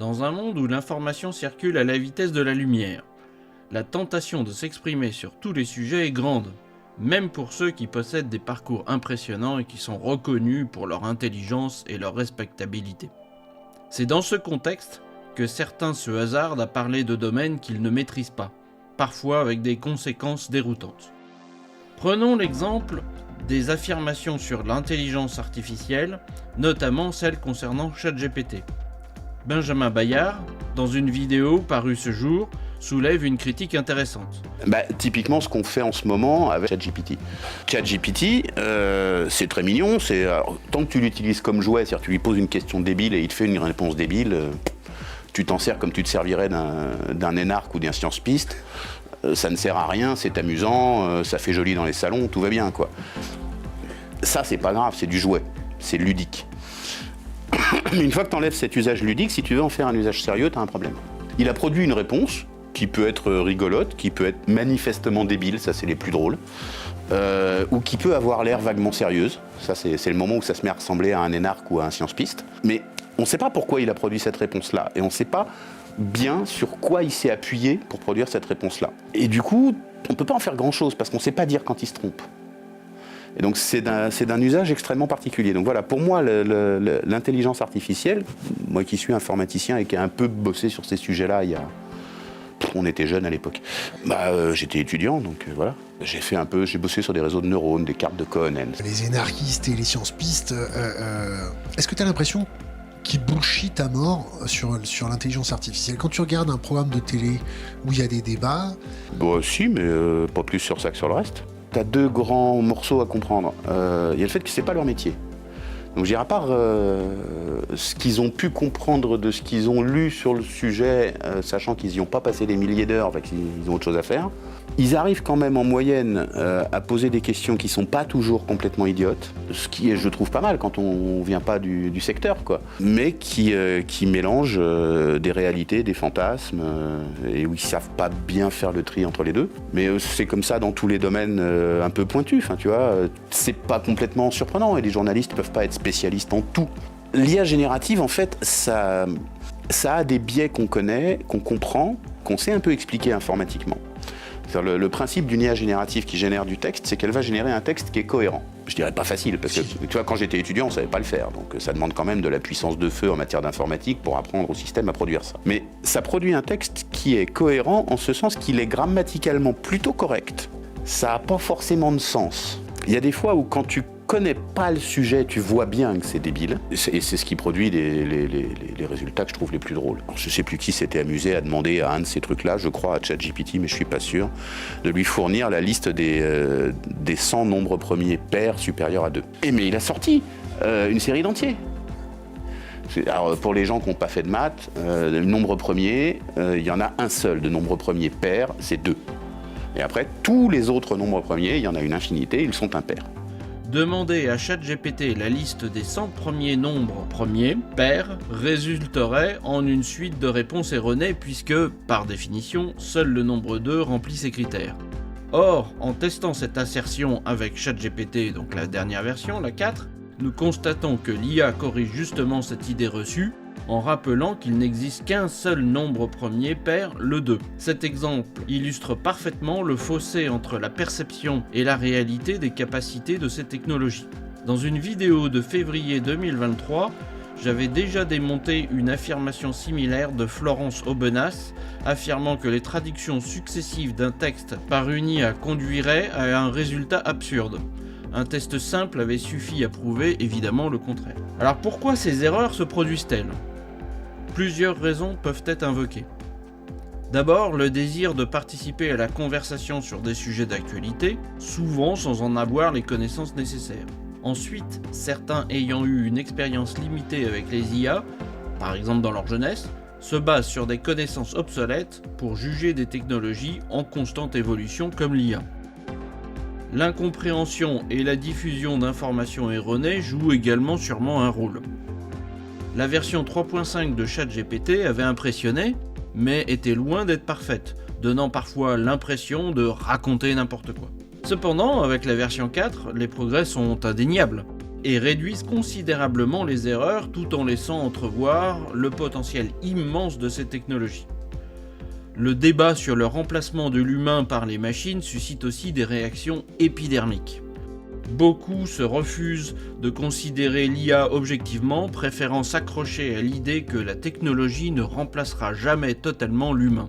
Dans un monde où l'information circule à la vitesse de la lumière, la tentation de s'exprimer sur tous les sujets est grande, même pour ceux qui possèdent des parcours impressionnants et qui sont reconnus pour leur intelligence et leur respectabilité. C'est dans ce contexte que certains se hasardent à parler de domaines qu'ils ne maîtrisent pas, parfois avec des conséquences déroutantes. Prenons l'exemple des affirmations sur l'intelligence artificielle, notamment celles concernant ChatGPT. Benjamin Bayard, dans une vidéo parue ce jour, soulève une critique intéressante. Typiquement ce qu'on fait en ce moment avec ChatGPT. ChatGPT, c'est très mignon, tant que tu l'utilises comme jouet, c'est-à-dire que tu lui poses une question débile et il te fait une réponse débile, tu t'en sers comme tu te servirais d'un énarque ou d'un science-piste, ça ne sert à rien, c'est amusant, ça fait joli dans les salons, tout va bien, quoi. Ça, c'est pas grave, c'est du jouet, c'est ludique. Mais une fois que tu enlèves cet usage ludique, si tu veux en faire un usage sérieux, tu as un problème. Il a produit une réponse qui peut être rigolote, qui peut être manifestement débile, ça c'est les plus drôles, ou qui peut avoir l'air vaguement sérieuse, ça c'est le moment où ça se met à ressembler à un énarque ou à un science-piste. Mais on ne sait pas pourquoi il a produit cette réponse-là, et on ne sait pas bien sur quoi il s'est appuyé pour produire cette réponse-là. Et du coup, on ne peut pas en faire grand-chose, parce qu'on ne sait pas dire quand il se trompe. Et donc c'est d'un usage extrêmement particulier. Donc voilà, pour moi, l'intelligence artificielle, moi qui suis informaticien et qui ai un peu bossé sur ces sujets-là on était jeunes à l'époque. J'étais étudiant, donc voilà. J'ai bossé sur des réseaux de neurones, des cartes de Cohen. Les énarchistes et les science-pistes, est-ce que tu as l'impression qu'ils bullshit à mort sur l'intelligence artificielle? Quand tu regardes un programme de télé où il y a des débats... Si, mais pas plus sur ça que sur le reste. T'as deux grands morceaux à comprendre. Il y a le fait que c'est pas leur métier. Donc je dirais à part ce qu'ils ont pu comprendre de ce qu'ils ont lu sur le sujet, sachant qu'ils n'y ont pas passé des milliers d'heures, qu'ils ont autre chose à faire, ils arrivent quand même en moyenne à poser des questions qui sont pas toujours complètement idiotes, ce qui est, je trouve, pas mal quand on vient pas du secteur, quoi, mais qui mélangent des réalités, des fantasmes, et où ils savent pas bien faire le tri entre les deux. Mais c'est comme ça dans tous les domaines un peu pointus, tu vois, c'est pas complètement surprenant, et les journalistes peuvent pas être spécialistes en tout. L'IA générative, en fait, ça a des biais qu'on connaît, qu'on comprend, qu'on sait un peu expliquer informatiquement. Le principe d'une IA générative qui génère du texte, c'est qu'elle va générer un texte qui est cohérent. Je dirais pas facile, parce que tu vois, quand j'étais étudiant, on savait pas le faire. Donc ça demande quand même de la puissance de feu en matière d'informatique pour apprendre au système à produire ça. Mais ça produit un texte qui est cohérent en ce sens qu'il est grammaticalement plutôt correct. Ça n'a pas forcément de sens. Il y a des fois où quand tu connais pas le sujet, tu vois bien que c'est débile. Et c'est ce qui produit les résultats que je trouve les plus drôles. Alors, je sais plus qui s'était amusé à demander à un de ces trucs-là, je crois à ChatGPT, mais je suis pas sûr, de lui fournir la liste des 100 nombres premiers pairs supérieurs à 2. Mais il a sorti une série d'entiers. Alors, pour les gens qui n'ont pas fait de maths, le nombre premier, il y en a un seul de nombre premier pair, c'est 2. Et après, tous les autres nombres premiers, il y en a une infinité, ils sont impairs. Demander à ChatGPT la liste des 100 premiers nombres premiers, pairs, résulterait en une suite de réponses erronées puisque, par définition, seul le nombre 2 remplit ces critères. Or, en testant cette assertion avec ChatGPT, donc la dernière version, la 4, nous constatons que l'IA corrige justement cette idée reçue en rappelant qu'il n'existe qu'un seul nombre premier pair, le 2. Cet exemple illustre parfaitement le fossé entre la perception et la réalité des capacités de ces technologies. Dans une vidéo de février 2023, j'avais déjà démonté une affirmation similaire de Florence Aubenas, affirmant que les traductions successives d'un texte par une IA conduiraient à un résultat absurde. Un test simple avait suffi à prouver évidemment le contraire. Alors pourquoi ces erreurs se produisent-elles ? Plusieurs raisons peuvent être invoquées. D'abord, le désir de participer à la conversation sur des sujets d'actualité, souvent sans en avoir les connaissances nécessaires. Ensuite, certains ayant eu une expérience limitée avec les IA, par exemple dans leur jeunesse, se basent sur des connaissances obsolètes pour juger des technologies en constante évolution comme l'IA. L'incompréhension et la diffusion d'informations erronées jouent également sûrement un rôle. La version 3.5 de ChatGPT avait impressionné, mais était loin d'être parfaite, donnant parfois l'impression de raconter n'importe quoi. Cependant, avec la version 4, les progrès sont indéniables. et réduisent considérablement les erreurs tout en laissant entrevoir le potentiel immense de ces technologies. Le débat sur le remplacement de l'humain par les machines suscite aussi des réactions épidermiques. Beaucoup se refusent de considérer l'IA objectivement, préférant s'accrocher à l'idée que la technologie ne remplacera jamais totalement l'humain.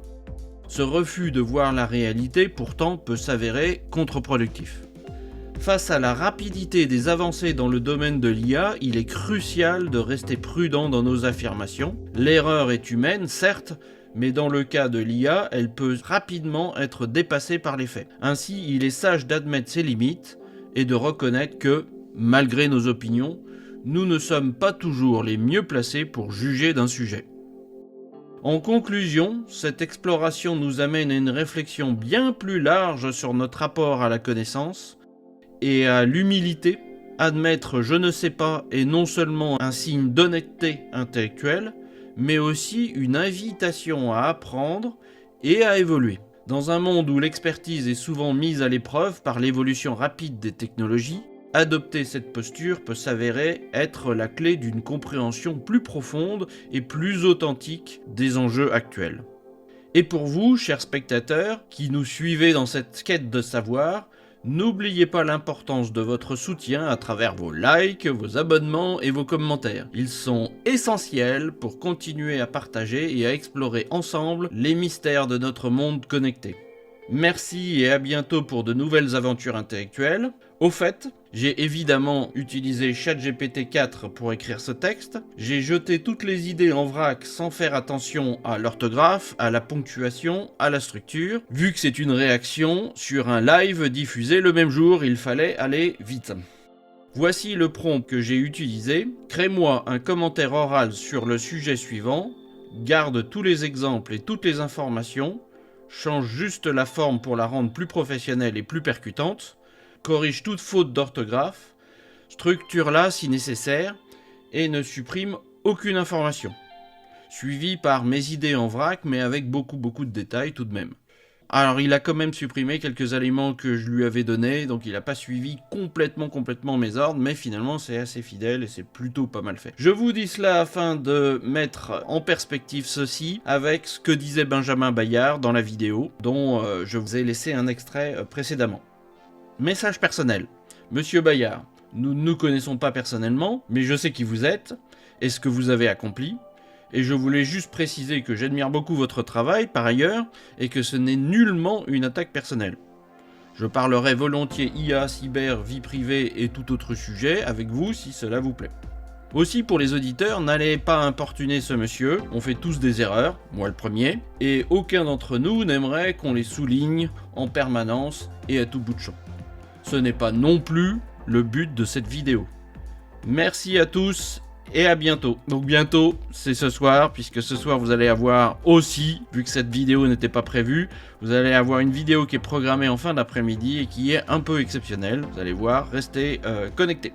Ce refus de voir la réalité, pourtant, peut s'avérer contre-productif. Face à la rapidité des avancées dans le domaine de l'IA, il est crucial de rester prudent dans nos affirmations. L'erreur est humaine, certes, mais dans le cas de l'IA, elle peut rapidement être dépassée par les faits. Ainsi, il est sage d'admettre ses limites et de reconnaître que, malgré nos opinions, nous ne sommes pas toujours les mieux placés pour juger d'un sujet. En conclusion, cette exploration nous amène à une réflexion bien plus large sur notre rapport à la connaissance et à l'humilité. Admettre je ne sais pas est non seulement un signe d'honnêteté intellectuelle, mais aussi une invitation à apprendre et à évoluer. Dans un monde où l'expertise est souvent mise à l'épreuve par l'évolution rapide des technologies, adopter cette posture peut s'avérer être la clé d'une compréhension plus profonde et plus authentique des enjeux actuels. Et pour vous, chers spectateurs, qui nous suivez dans cette quête de savoir, n'oubliez pas l'importance de votre soutien à travers vos likes, vos abonnements et vos commentaires. Ils sont essentiels pour continuer à partager et à explorer ensemble les mystères de notre monde connecté. Merci et à bientôt pour de nouvelles aventures intellectuelles. Au fait, j'ai évidemment utilisé ChatGPT 4 pour écrire ce texte. J'ai jeté toutes les idées en vrac sans faire attention à l'orthographe, à la ponctuation, à la structure. Vu que c'est une réaction sur un live diffusé le même jour, il fallait aller vite. Voici le prompt que j'ai utilisé. Crée-moi un commentaire oral sur le sujet suivant. Garde tous les exemples et toutes les informations. Change juste la forme pour la rendre plus professionnelle et plus percutante. Corrige toute faute d'orthographe. Structure-la si nécessaire. Et ne supprime aucune information. Suivi par mes idées en vrac, mais avec beaucoup de détails tout de même. Alors il a quand même supprimé quelques éléments que je lui avais donnés, donc il n'a pas suivi complètement mes ordres, mais finalement c'est assez fidèle et c'est plutôt pas mal fait. Je vous dis cela afin de mettre en perspective ceci avec ce que disait Benjamin Bayard dans la vidéo, dont je vous ai laissé un extrait précédemment. Message personnel. Monsieur Bayard, nous ne nous connaissons pas personnellement, mais je sais qui vous êtes et ce que vous avez accompli. Et je voulais juste préciser que j'admire beaucoup votre travail, par ailleurs, et que ce n'est nullement une attaque personnelle. Je parlerai volontiers IA, cyber, vie privée et tout autre sujet avec vous si cela vous plaît. Aussi pour les auditeurs, n'allez pas importuner ce monsieur, on fait tous des erreurs, moi le premier, et aucun d'entre nous n'aimerait qu'on les souligne en permanence et à tout bout de champ. Ce n'est pas non plus le but de cette vidéo. Merci à tous et à bientôt. Donc bientôt, c'est ce soir, puisque ce soir vous allez avoir aussi, vu que cette vidéo n'était pas prévue, vous allez avoir une vidéo qui est programmée en fin d'après-midi et qui est un peu exceptionnelle. Vous allez voir, restez connectés.